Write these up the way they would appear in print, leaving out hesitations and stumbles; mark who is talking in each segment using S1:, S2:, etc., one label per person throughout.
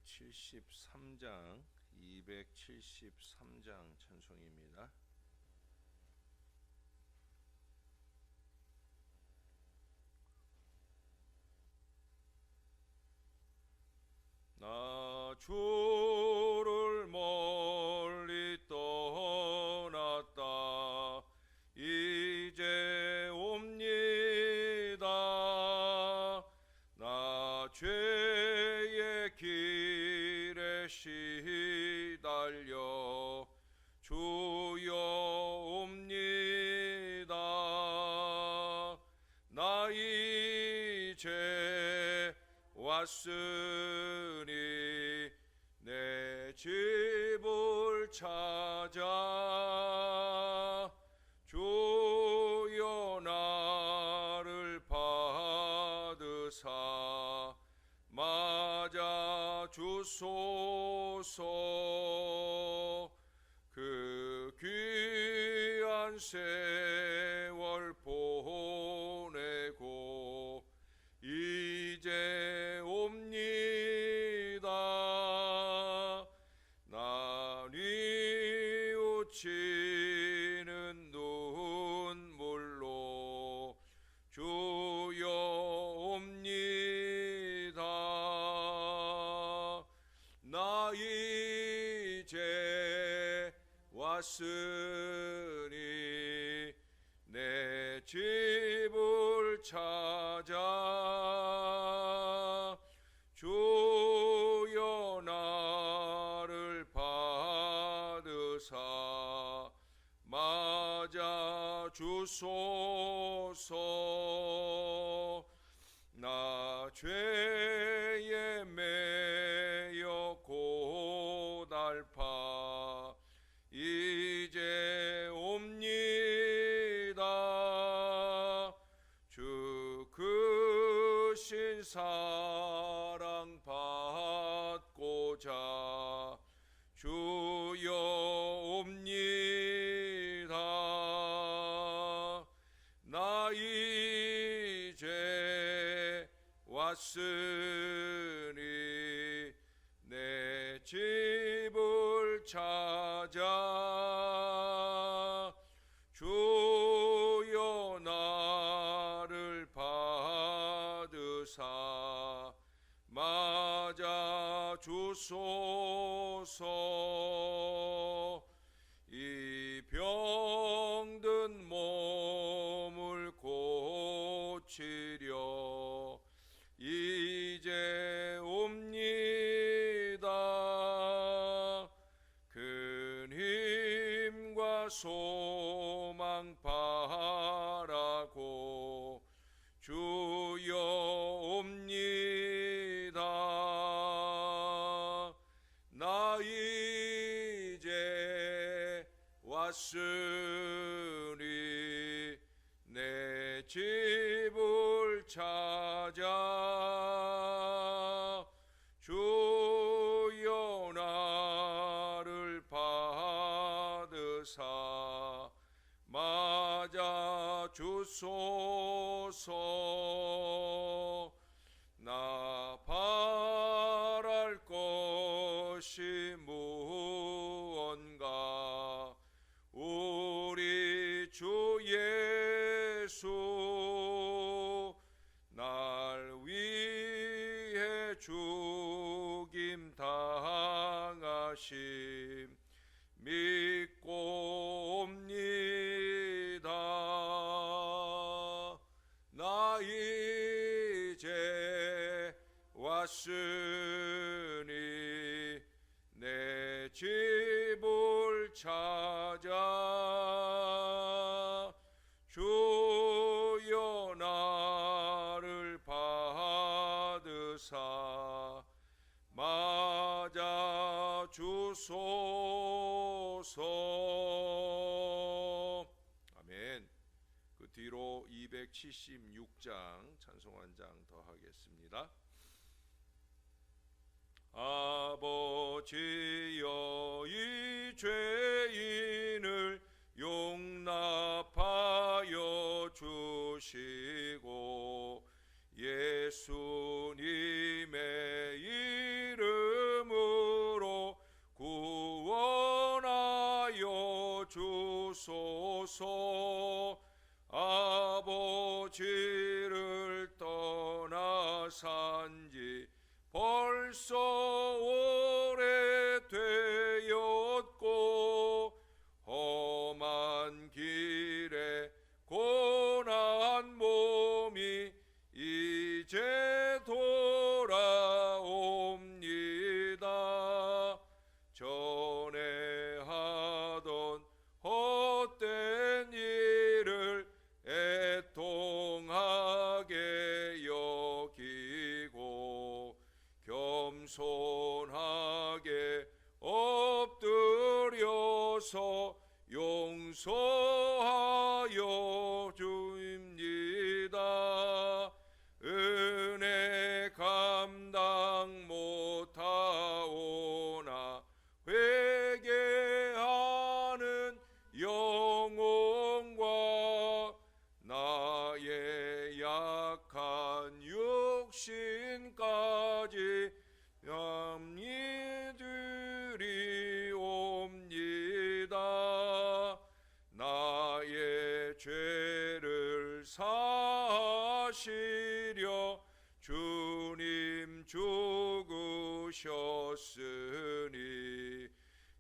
S1: 273장 찬송입니다. 나 주를 멀리 떠났다 이제 옵니다. 나 죄의 길에 시달려 주여 옵니다. 나 이제 왔으니 내 집을 찾아 주여 나를 받으사 맞아 주소서. 그 귀한 세월 보내고 이제 옵니다. 나 뉘우치는 눈물로 주여 옵니다. 나 이제 왔으니 내 집을 찾아 주여 나를 받으사 맞아 주소서. 나 죄에 매여 고달파 이제 옵니다. 주 크신 사랑 받고자 주여 옵니다. 나 이제 왔으니 내 집을 찾아 주여 나를 받으사 맞아 주소서. 이 병든 몸을 고치려 이제 옵니다. 큰 힘과 소망 바라고 주여 옵니다. 나 이제 왔으니 내 집을 찾아 주여 나를 받으사 맞아 주소서. 나 바랄 것이 무언가 우리 주 예수 날 위해 죽임 당하심 믿고 옵니다. 나 이제 왔으니 내 집을 찾아 주여 나를 받으사 맞아 주소서. 아멘. 그 뒤로 276장 찬송 한 장 더 하겠습니다. 아버지여 이 죄인을 용납하여 주시고 예수님의 이름 하소서. 아버지를 떠나 산지 벌써 오래되었고 험한 길에 고난 몸이 이제 돌아옵니다. 전에 하던 헛된 일을 애통하게 여기고 겸손하게 엎드려서 용서하여 주입니다. 은혜 감당 못하오나 회개하는 영혼과 나의 약한 육신까지 남이들이옵니다. 나의 죄를 사시려 주님 죽으셨으니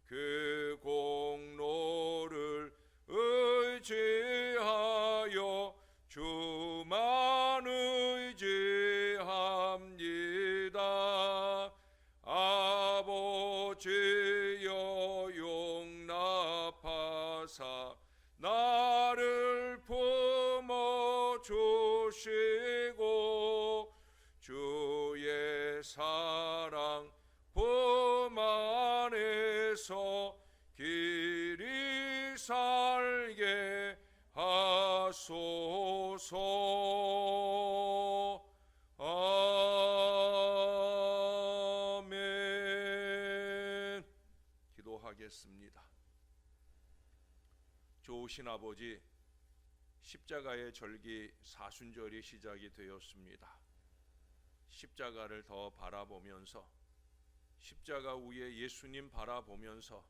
S1: 그 공로를 의지하여 주만 의지합니다. 아버지여 용납하사 나를 품어 주시고 주의 사랑 품 안에서 길이 살게 하소서. 아멘. 기도하겠습니다. 좋으신 아버지, 십자가의 절기 사순절이 시작이 되었습니다. 십자가를 더 바라보면서, 십자가 위에 예수님 바라보면서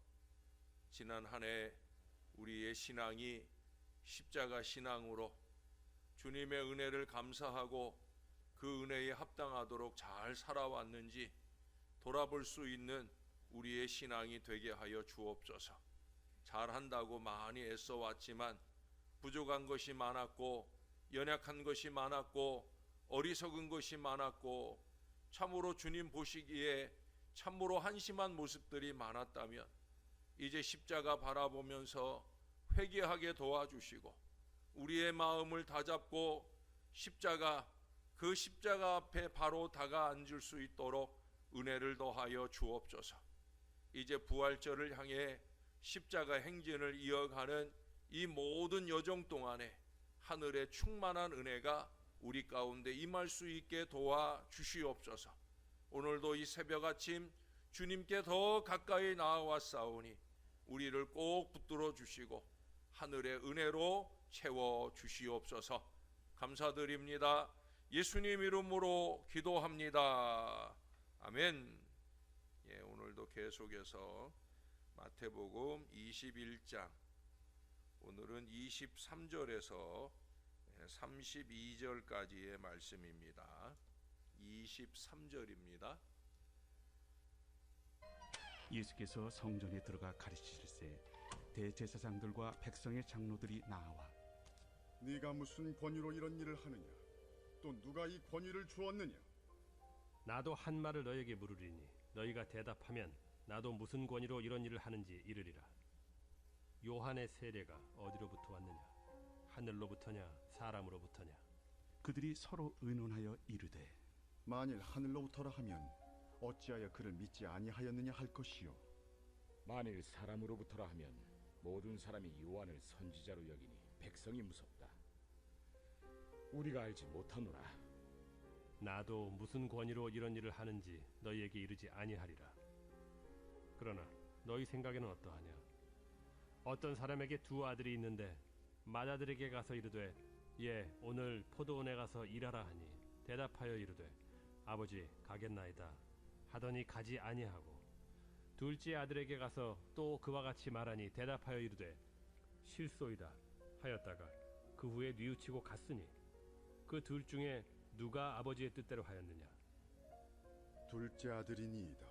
S1: 지난 한 해 우리의 신앙이 십자가 신앙으로 주님의 은혜를 감사하고 그 은혜에 합당하도록 잘 살아왔는지 돌아볼 수 있는 우리의 신앙이 되게 하여 주옵소서. 잘한다고 많이 애써왔지만 부족한 것이 많았고 연약한 것이 많았고 어리석은 것이 많았고 참으로 주님 보시기에 참으로 한심한 모습들이 많았다면 이제 십자가 바라보면서 회개하게 도와주시고 우리의 마음을 다잡고 그 십자가 앞에 바로 다가앉을 수 있도록 은혜를 더하여 주옵소서. 이제 부활절을 향해 십자가 행진을 이어가는 이 모든 여정 동안에 하늘의 충만한 은혜가 우리 가운데 임할 수 있게 도와주시옵소서. 오늘도 이 새벽 아침 주님께 더 가까이 나아왔사오니 우리를 꼭 붙들어 주시고 하늘의 은혜로 채워 주시옵소서. 감사드립니다. 예수님 이름으로 기도합니다. 아멘. 오늘도 계속해서 마태복음 21장, 오늘은 23절에서 32절까지의 말씀입니다. 23절입니다.
S2: 예수께서 성전에 들어가 가르치실세 대제사장들과 백성의 장로들이 나와
S3: 네가 무슨 권위로 이런 일을 하느냐? 또 누가 이 권위를 주었느냐?
S4: 나도 한 말을 너에게 물으리니 너희가 대답하면 나도 무슨 권위로 이런 일을 하는지 이르리라. 요한의 세례가 어디로부터 왔느냐? 하늘로부터냐 사람으로부터냐?
S2: 그들이 서로 의논하여 이르되
S3: 만일 하늘로부터라 하면 어찌하여 그를 믿지 아니하였느냐 할 것이요.
S5: 만일 사람으로부터라 하면 모든 사람이 요한을 선지자로 여기니 백성이 무섭다. 우리가 알지 못하노라.
S4: 나도 무슨 권위로 이런 일을 하는지 너희에게 이르지 아니하리라. 그러나 너희 생각에는 어떠하냐? 어떤 사람에게 두 아들이 있는데 맏아들에게 가서 이르되 예 오늘 포도원에 가서 일하라 하니 대답하여 이르되 아버지 가겠나이다 하더니 가지 아니하고 둘째 아들에게 가서 또 그와 같이 말하니 대답하여 이르되 실소이다 하였다가 그 후에 뉘우치고 갔으니 그 둘 중에 누가 아버지의 뜻대로 하였느냐?
S3: 둘째 아들이니이다.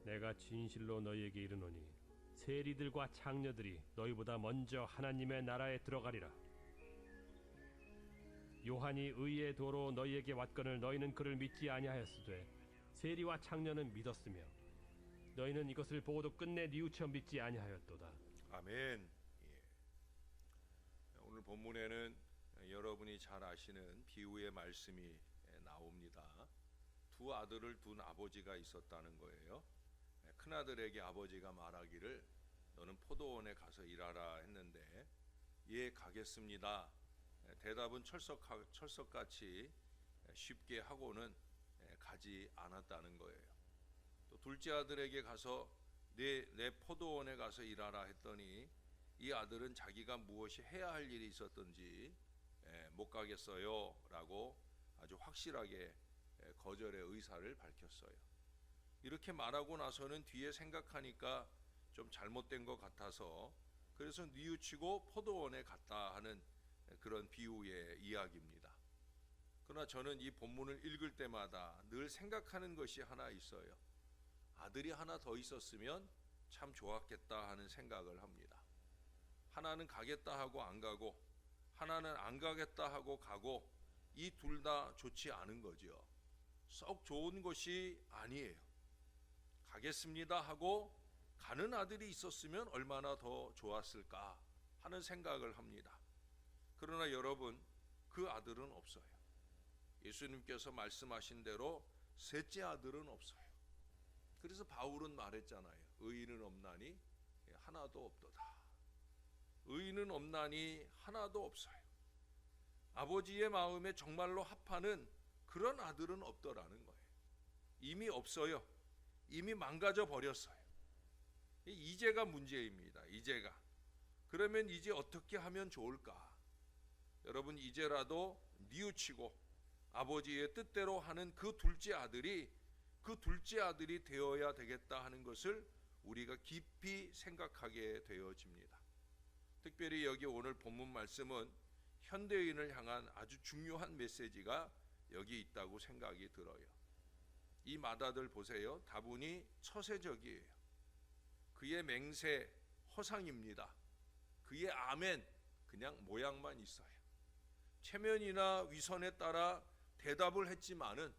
S4: 내가 진실로 너희에게 이르노니 세리들과 창녀들이 너희보다 먼저 하나님의 나라에 들어가리라. 요한이 의의 도로 너희에게 왔거늘 너희는 그를 믿지 아니하였으되 세리와 창녀는 믿었으며 너희는 이것을 보고도 끝내 뉘우쳐 믿지 아니하였도다.
S1: 아멘. 예. 오늘 본문에는 여러분이 잘 아시는 비유의 말씀이 나옵니다. 두 아들을 둔 아버지가 있었다는 거예요. 큰 아들에게 아버지가 말하기를 너는 포도원에 가서 일하라 했는데 예 가겠습니다. 대답은 철석같이 쉽게 하고는 가지 않았다는 거예요. 또 둘째 아들에게 가서 내 포도원에 가서 일하라 했더니 이 아들은 자기가 무엇이 해야 할 일이 있었던지 못 가겠어요 라고 아주 확실하게 거절의 의사를 밝혔어요. 이렇게 말하고 나서는 뒤에 생각하니까 좀 잘못된 것 같아서 그래서 뉘우치고 포도원에 갔다 하는 그런 비유의 이야기입니다. 그러나 저는 이 본문을 읽을 때마다 늘 생각하는 것이 하나 있어요. 아들이 하나 더 있었으면 참 좋았겠다 하는 생각을 합니다. 하나는 가겠다 하고 안 가고 하나는 안 가겠다 하고 가고 이 둘 다 좋지 않은 거죠. 썩 좋은 것이 아니에요. 가겠습니다 하고 가는 아들이 있었으면 얼마나 더 좋았을까 하는 생각을 합니다. 그러나 여러분 그 아들은 없어요. 예수님께서 말씀하신 대로 셋째 아들은 없어요. 그래서 바울은 말했잖아요. 의인은 없나니 하나도 없도다. 의인은 없나니 하나도 없어요. 아버지의 마음에 정말로 합하는 그런 아들은 없더라는 거예요. 이미 없어요. 이미 망가져 버렸어요. 이제가 문제입니다. 이제가. 그러면 이제 어떻게 하면 좋을까? 여러분 이제라도 뉘우치고 아버지의 뜻대로 하는 그 둘째 아들이 되어야 되겠다 하는 것을 우리가 깊이 생각하게 되어집니다. 특별히 여기 오늘 본문 말씀은 현대인을 향한 아주 중요한 메시지가 여기 있다고 생각이 들어요. 이 마다들 보세요. 다분히 처세적이에요. 그의 맹세 허상입니다. 그의 아멘 그냥 모양만 있어요. 체면이나 위선에 따라 대답을 했지만은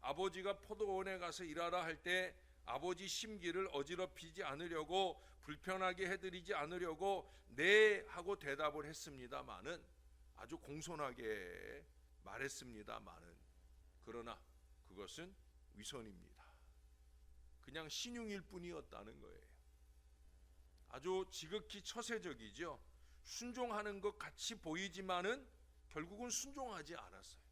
S1: 아버지가 포도원에 가서 일하라 할 때 아버지 심기를 어지럽히지 않으려고 불편하게 해드리지 않으려고 네 하고 대답을 했습니다마는 아주 공손하게 말했습니다마는 그러나 그것은 위선입니다. 그냥 신용일 뿐이었다는 거예요. 아주 지극히 처세적이죠. 순종하는 것 같이 보이지만은 결국은 순종하지 않았어요.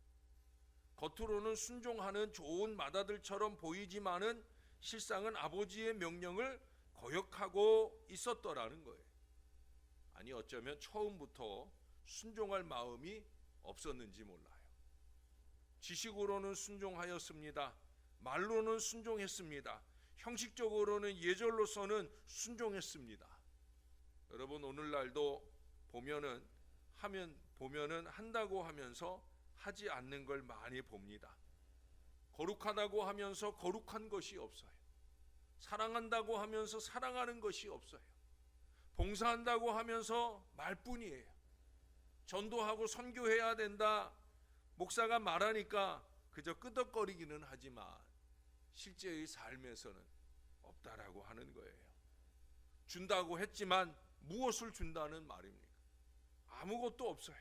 S1: 겉으로는 순종하는 좋은 마다들처럼 보이지만은 실상은 아버지의 명령을 거역하고 있었더라는 거예요. 아니 어쩌면 처음부터 순종할 마음이 없었는지 몰라요. 지식으로는 순종하였습니다. 말로는 순종했습니다. 형식적으로는 예절로서는 순종했습니다. 여러분 오늘날도 보면은 한다고 하면서 하지 않는 걸 많이 봅니다. 거룩하다고 하면서 거룩한 것이 없어요. 사랑한다고 하면서 사랑하는 것이 없어요. 봉사한다고 하면서 말뿐이에요. 전도하고 선교해야 된다. 목사가 말하니까 그저 끄덕거리기는 하지만 실제의 삶에서는 없다라고 하는 거예요. 준다고 했지만 무엇을 준다는 말입니까? 아무것도 없어요.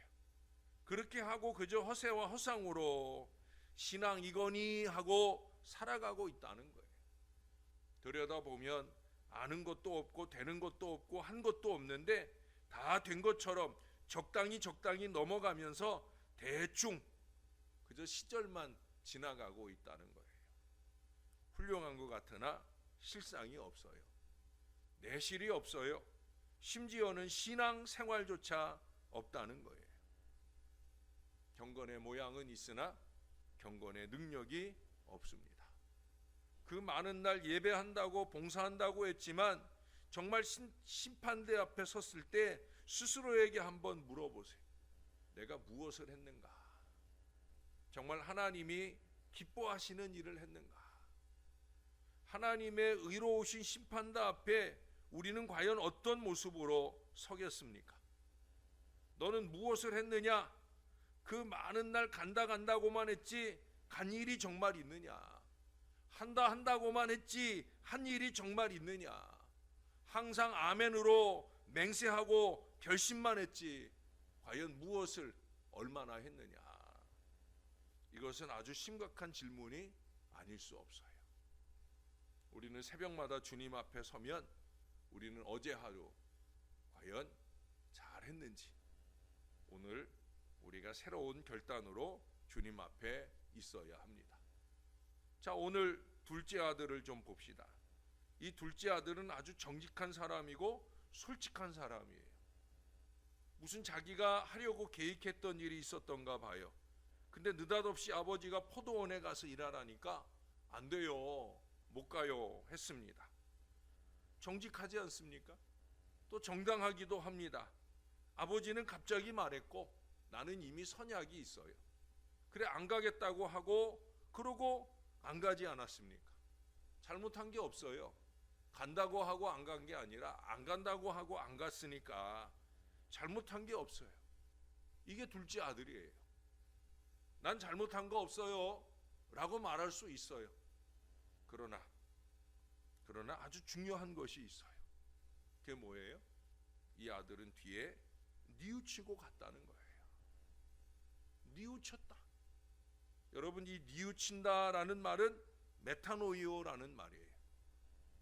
S1: 그렇게 하고 그저 허세와 허상으로 신앙 이거니 하고 살아가고 있다는 거예요. 들여다보면 아는 것도 없고 되는 것도 없고 한 것도 없는데 다 된 것처럼 적당히 넘어가면서 대충 그저 시절만 지나가고 있다는 거예요. 훌륭한 것 같으나 실상이 없어요. 내실이 없어요. 심지어는 신앙 생활조차 없다는 거예요. 경건의 모양은 있으나 경건의 능력이 없습니다. 그 많은 날 예배한다고 봉사한다고 했지만 정말 심판대 앞에 섰을 때 스스로에게 한번 물어보세요. 내가 무엇을 했는가? 정말 하나님이 기뻐하시는 일을 했는가? 하나님의 의로우신 심판대 앞에 우리는 과연 어떤 모습으로 서겠습니까? 너는 무엇을 했느냐? 그 많은 날 간다고만 했지 간 일이 정말 있느냐? 한다고만 했지 한 일이 정말 있느냐? 항상 아멘으로 맹세하고 결심만 했지 과연 무엇을 얼마나 했느냐? 이것은 아주 심각한 질문이 아닐 수 없어요. 우리는 새벽마다 주님 앞에 서면 우리는 어제 하루 과연 잘했는지 오늘 우리가 새로운 결단으로 주님 앞에 있어야 합니다. 자, 오늘 둘째 아들을 좀 봅시다. 이 둘째 아들은 아주 정직한 사람이고 솔직한 사람이에요. 무슨 자기가 하려고 계획했던 일이 있었던가 봐요. 근데 느닷없이 아버지가 포도원에 가서 일하라니까 안 돼요, 못 가요 했습니다. 정직하지 않습니까? 또 정당하기도 합니다. 아버지는 갑자기 말했고 나는 이미 선약이 있어요. 그래 안 가겠다고 하고 그러고 안 가지 않았습니까? 잘못한 게 없어요. 간다고 하고 안 간 게 아니라 안 간다고 하고 안 갔으니까 잘못한 게 없어요. 이게 둘째 아들이에요. 난 잘못한 거 없어요 라고 말할 수 있어요. 그러나 아주 중요한 것이 있어요. 그게 뭐예요? 이 아들은 뒤에 뉘우치고 갔다는 거예요. 뉘우쳤다. 여러분, 이 뉘우친다라는 말은 메타노이오라는 말이에요.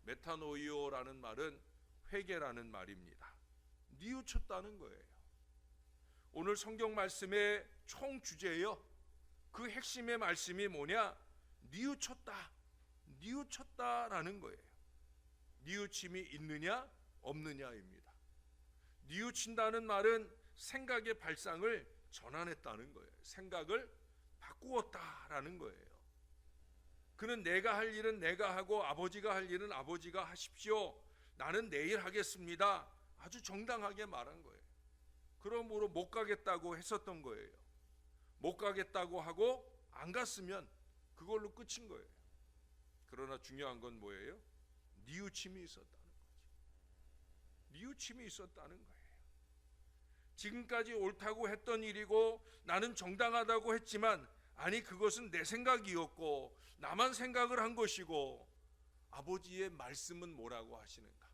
S1: 메타노이오라는 말은 회개라는 말입니다. 뉘우쳤다는 거예요. 오늘 성경 말씀의 총 주제예요. 그 핵심의 말씀이 뭐냐? 뉘우쳤다라는 거예요. 뉘우침이 있느냐 없느냐입니다. 뉘우친다는 말은 생각의 발상을 전환했다는 거예요. 생각을 바꾸었다라는 거예요. 그는 내가 할 일은 내가 하고 아버지가 할 일은 아버지가 하십시오. 나는 내일 하겠습니다. 아주 정당하게 말한 거예요. 그러므로 못 가겠다고 했었던 거예요. 못 가겠다고 하고 안 갔으면 그걸로 끝인 거예요. 그러나 중요한 건 뭐예요? 뉘우침이 있었다는 거죠. 뉘우침이 있었다는 거예요. 지금까지 옳다고 했던 일이고 나는 정당하다고 했지만 아니 그것은 내 생각이었고 나만 생각을 한 것이고 아버지의 말씀은 뭐라고 하시는가?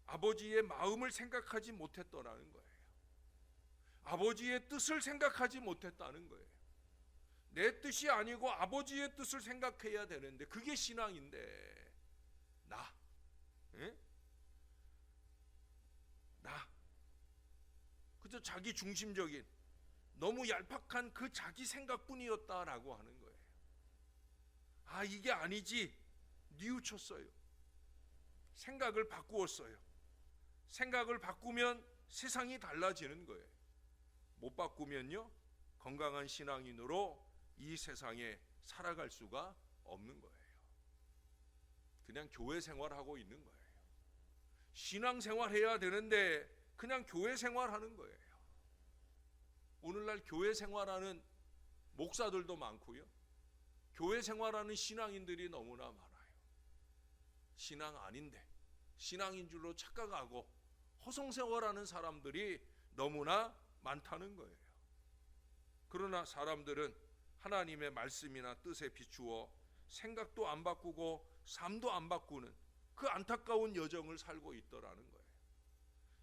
S1: 아버지의 마음을 생각하지 못했더라는 거예요. 아버지의 뜻을 생각하지 못했다는 거예요. 내 뜻이 아니고 아버지의 뜻을 생각해야 되는데 그게 신앙인데 나 그저 자기 중심적인 너무 얄팍한 그 자기 생각뿐이었다라고 하는 거예요. 아, 이게 아니지. 뉘우쳤어요. 생각을 바꾸었어요. 생각을 바꾸면 세상이 달라지는 거예요. 못 바꾸면요, 건강한 신앙인으로 이 세상에 살아갈 수가 없는 거예요. 그냥 교회 생활하고 있는 거예요. 신앙 생활해야 되는데 그냥 교회 생활하는 거예요. 오늘날 교회 생활하는 목사들도 많고요. 교회 생활하는 신앙인들이 너무나 많아요. 신앙 아닌데 신앙인 줄로 착각하고 허송 생활하는 사람들이 너무나 많다는 거예요. 그러나 사람들은 하나님의 말씀이나 뜻에 비추어 생각도 안 바꾸고 삶도 안 바꾸는 그 안타까운 여정을 살고 있더라는 거예요.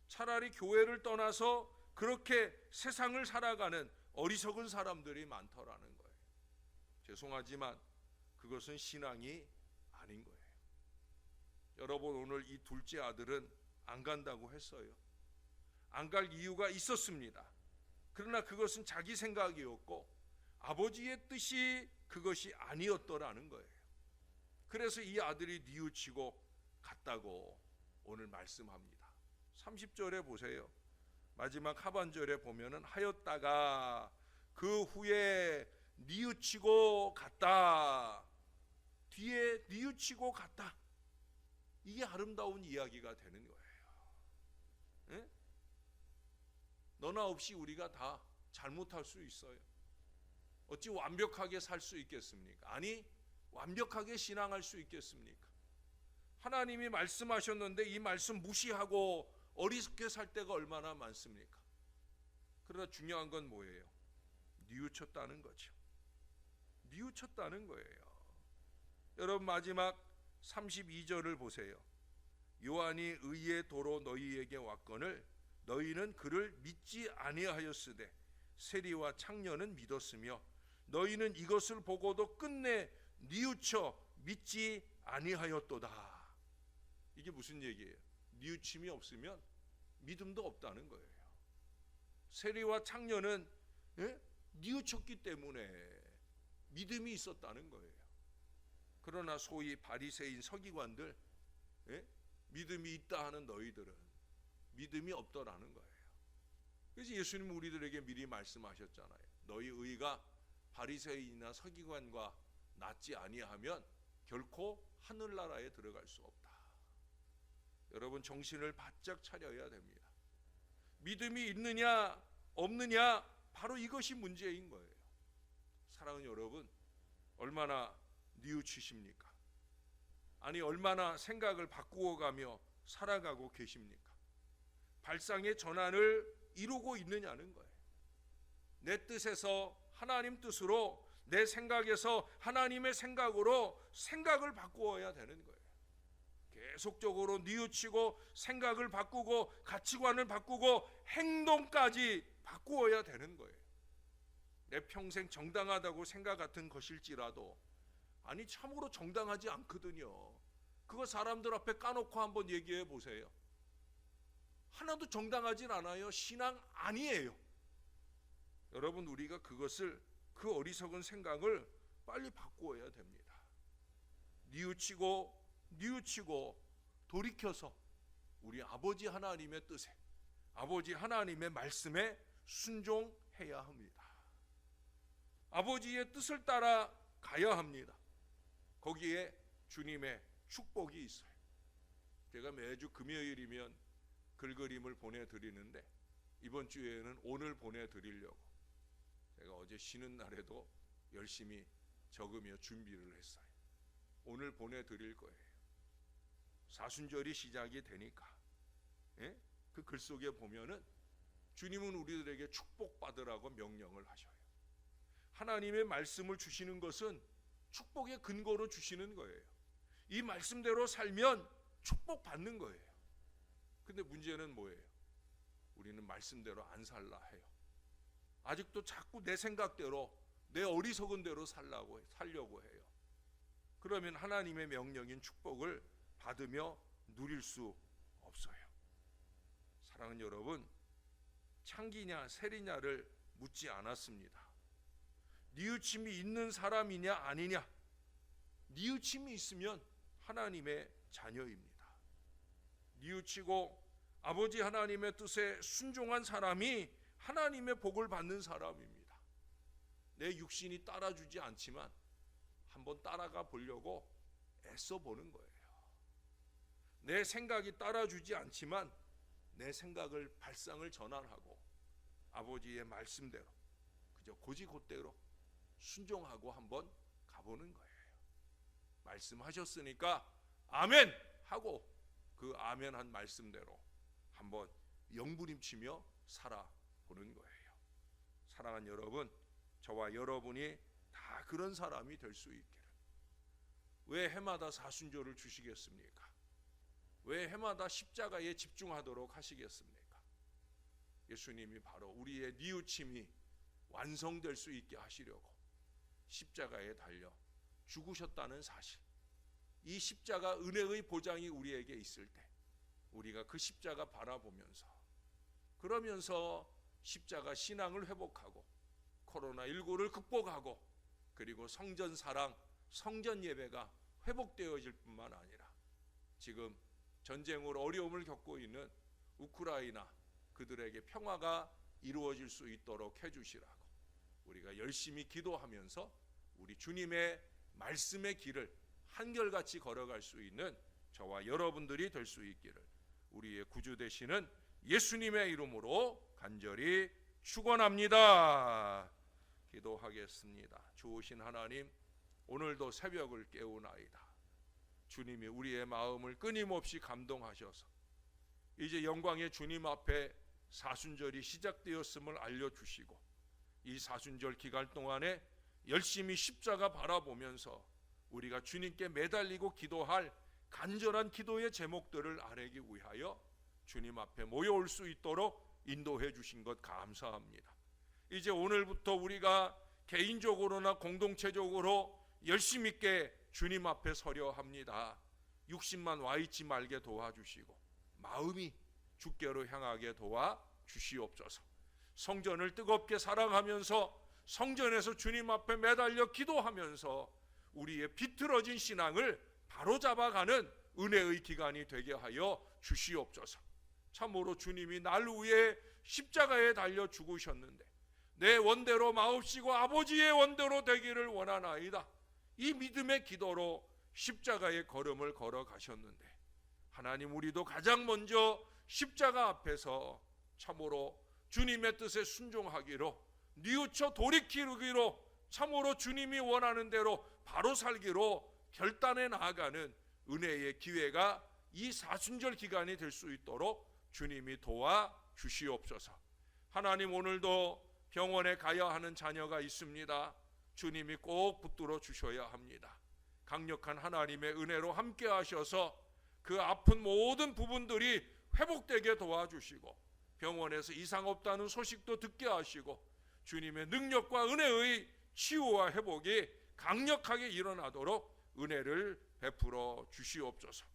S1: 차라리 교회를 떠나서 그렇게 세상을 살아가는 어리석은 사람들이 많더라는 거예요. 죄송하지만 그것은 신앙이 아닌 거예요. 여러분, 오늘 이 둘째 아들은 안 간다고 했어요. 안 갈 이유가 있었습니다. 그러나 그것은 자기 생각이었고 아버지의 뜻이 그것이 아니었더라는 거예요. 그래서 이 아들이 뉘우치고 갔다고 오늘 말씀합니다. 30절에 보세요. 마지막 하반절에 보면은 하였다가 그 후에 뉘우치고 갔다. 뒤에 뉘우치고 갔다. 이게 아름다운 이야기가 되는 거예요. 예? 너나 없이 우리가 다 잘못할 수 있어요. 어찌 완벽하게 살 수 있겠습니까? 아니, 완벽하게 신앙할 수 있겠습니까? 하나님이 말씀하셨는데 이 말씀 무시하고 어리석게 살 때가 얼마나 많습니까? 그러나 중요한 건 뭐예요? 뉘우쳤다는 거죠. 뉘우쳤다는 거예요. 여러분, 마지막 32절을 보세요. 요한이 의의 도로 너희에게 왔거늘 너희는 그를 믿지 아니하였으되 세리와 창녀는 믿었으며 너희는 이것을 보고도 끝내 뉘우쳐 믿지 아니하였도다. 이게 무슨 얘기예요? 뉘우침이 없으면 믿음도 없다는 거예요. 세리와 창녀는 뉘우쳤기 때문에 믿음이 있었다는 거예요. 그러나 소위 바리새인 서기관들, 믿음이 있다 하는 너희들은 믿음이 없더라는 거예요. 그래서 예수님은 우리들에게 미리 말씀하셨잖아요. 너희 의가 바리새인이나 서기관과 낫지 아니하면 결코 하늘나라에 들어갈 수 없다. 여러분, 정신을 바짝 차려야 됩니다. 믿음이 있느냐 없느냐, 바로 이것이 문제인 거예요. 사랑하는 여러분, 얼마나 뉘우치십니까? 아니, 얼마나 생각을 바꾸어 가며 살아가고 계십니까? 발상의 전환을 이루고 있느냐는 거예요. 내 뜻에서 하나님 뜻으로, 내 생각에서 하나님의 생각으로 생각을 바꾸어야 되는 거예요. 계속적으로 뉘우치고 생각을 바꾸고 가치관을 바꾸고 행동까지 바꾸어야 되는 거예요. 내 평생 정당하다고 생각 같은 것일지라도, 아니, 참으로 정당하지 않거든요. 그거 사람들 앞에 까놓고 한번 얘기해 보세요. 하나도 정당하진 않아요. 신앙 아니에요. 여러분, 우리가 그것을, 그 어리석은 생각을 빨리 바꾸어야 됩니다. 뉘우치고 돌이켜서 우리 아버지 하나님의 뜻에, 아버지 하나님의 말씀에 순종해야 합니다. 아버지의 뜻을 따라 가야 합니다. 거기에 주님의 축복이 있어요. 제가 매주 금요일이면 글그림을 보내드리는데 이번 주에는 오늘 보내드리려고 제가 어제 쉬는 날에도 열심히 적으며 준비를 했어요. 오늘 보내드릴 거예요. 사순절이 시작이 되니까 그 글 속에 보면은 주님은 우리들에게 축복받으라고 명령을 하셔요. 하나님의 말씀을 주시는 것은 축복의 근거로 주시는 거예요. 이 말씀대로 살면 축복받는 거예요. 근데 문제는 뭐예요? 우리는 말씀대로 안 살라 해요. 아직도 자꾸 내 생각대로, 내 어리석은 대로 살려고 해요. 그러면 하나님의 명령인 축복을 받으며 누릴 수 없어요. 사랑하는 여러분, 창기냐 세리냐를 묻지 않았습니다. 뉘우침이 있는 사람이냐 아니냐. 뉘우침이 있으면 하나님의 자녀입니다. 뉘우치고 아버지 하나님의 뜻에 순종한 사람이 하나님의 복을 받는 사람입니다. 내 육신이 따라주지 않지만 한번 따라가 보려고 애써 보는 거예요. 내 생각이 따라주지 않지만 내 생각을, 발상을 전환하고 아버지의 말씀대로, 그저 고지곧대로 순종하고 한번 가보는 거예요. 말씀하셨으니까 아멘 하고 그 아멘한 말씀대로 한번 영부림치며 살아보는 거예요. 사랑하는 여러분, 저와 여러분이 다 그런 사람이 될 수 있기를. 왜 해마다 사순절을 주시겠습니까? 왜 해마다 십자가에 집중하도록 하시겠습니까? 예수님이 바로 우리의 뉘우침이 완성될 수 있게 하시려고 십자가에 달려 죽으셨다는 사실, 이 십자가 은혜의 보장이 우리에게 있을 때 우리가 그 십자가 바라보면서, 그러면서 십자가 신앙을 회복하고 코로나19를 극복하고 그리고 성전 사랑, 성전 예배가 회복되어질 뿐만 아니라 지금 전쟁으로 어려움을 겪고 있는 우크라이나, 그들에게 평화가 이루어질 수 있도록 해주시라고 우리가 열심히 기도하면서 우리 주님의 말씀의 길을 한결같이 걸어갈 수 있는 저와 여러분들이 될 수 있기를 우리의 구주 되시는 예수님의 이름으로 간절히 축원합니다. 기도하겠습니다. 좋으신 하나님, 오늘도 새벽을 깨우나이다. 주님이 우리의 마음을 끊임없이 감동하셔서 이제 영광의 주님 앞에 사순절이 시작되었음을 알려주시고, 이 사순절 기간 동안에 열심히 십자가 바라보면서 우리가 주님께 매달리고 기도할 간절한 기도의 제목들을 아뢰기 위하여 주님 앞에 모여올 수 있도록 인도해 주신 것 감사합니다. 이제 오늘부터 우리가 개인적으로나 공동체적으로 열심 있게 주님 앞에 서려 합니다. 육신만 와 있지 말게 도와주시고 마음이 주께로 향하게 도와주시옵소서. 성전을 뜨겁게 사랑하면서 성전에서 주님 앞에 매달려 기도하면서 우리의 비틀어진 신앙을 바로잡아가는 은혜의 기간이 되게 하여 주시옵소서. 참으로 주님이 날 위해 십자가에 달려 죽으셨는데 내 원대로 마옵시고 아버지의 원대로 되기를 원하나이다. 이 믿음의 기도로 십자가의 걸음을 걸어가셨는데 하나님, 우리도 가장 먼저 십자가 앞에서 참으로 주님의 뜻에 순종하기로, 뉘우쳐 돌이키기로, 참으로 주님이 원하는 대로 바로 살기로 결단해 나아가는 은혜의 기회가 이 사순절 기간이 될 수 있도록 주님이 도와주시옵소서. 하나님, 오늘도 병원에 가야 하는 자녀가 있습니다. 주님이 꼭 붙들어 주셔야 합니다. 강력한 하나님의 은혜로 함께 하셔서 그 아픈 모든 부분들이 회복되게 도와주시고 병원에서 이상 없다는 소식도 듣게 하시고 주님의 능력과 은혜의 치유와 회복이 강력하게 일어나도록 은혜를 베풀어 주시옵소서.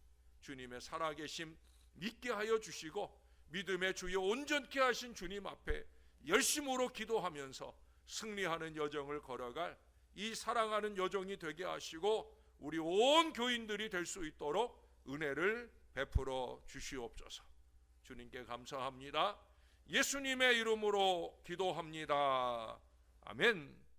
S1: 주님의 살아계심 믿게 하여 주시고 믿음의 주여 온전케 하신 주님 앞에 열심으로 기도하면서 승리하는 여정을 걸어갈 이 사랑하는 여정이 되게 하시고 우리 온 교인들이 될 수 있도록 은혜를 베풀어 주시옵소서. 주님께 감사합니다. 예수님의 이름으로 기도합니다. 아멘.